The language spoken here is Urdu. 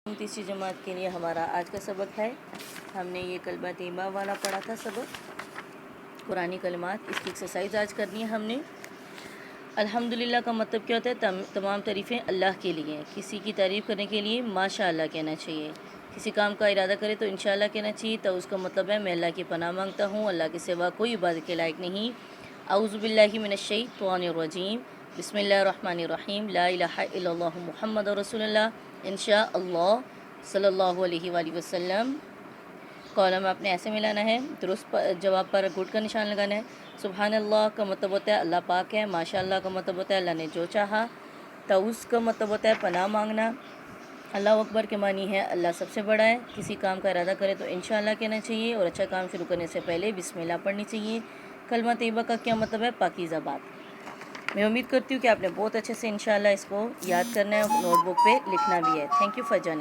تیسری جماعت کے لیے ہمارا آج کا سبق ہے. ہم نے یہ کلمہ طیبہ والا پڑھا تھا سبق قرآنی کلمات. اس کی ایکسرسائز آج کرنی ہے ہم نے. الحمدللہ کا مطلب کیا ہوتا ہے؟ تمام تعریفیں اللہ کے لیے. کسی کی تعریف کرنے کے لیے ماشاء اللہ کہنا چاہیے. کسی کام کا ارادہ کرے تو انشاءاللہ کہنا چاہیے. تو اس کا مطلب ہے میں اللہ کی پناہ مانگتا ہوں، اللہ کے سوا کوئی عبادت کے لائق نہیں. اعوذ باللہ من الشیطان الرجیم، بسم اللہ الرحمن الرحیم، لا الہ الا اللہ محمد رسول اللہ، انشاء اللہ صلی اللہ علیہ وآلہ وسلم. کالم آپ نے ایسے ملانا ہے. درست جواب پر گھٹ کا نشان لگانا ہے. سبحان اللہ کا مطلب ہوتا ہے اللہ پاک ہے. ماشاء اللہ کا مطلب ہوتا ہے اللہ نے جو چاہا. تعوذ کا مطلب ہوتا ہے پناہ مانگنا. اللہ اکبر کے معنی ہے اللہ سب سے بڑا ہے. کسی کام کا ارادہ کرے تو انشاءاللہ کہنا چاہیے اور اچھا کام شروع کرنے سے پہلے بسم اللہ پڑھنی چاہیے. کلمہ طیبہ کا کیا مطلب ہے؟ پاکیزہ بات. میں امید کرتی ہوں کہ آپ نے بہت اچھے سے انشاءاللہ اس کو یاد کرنا ہے اور نوٹ بک پہ لکھنا بھی ہے. Thank you for joining.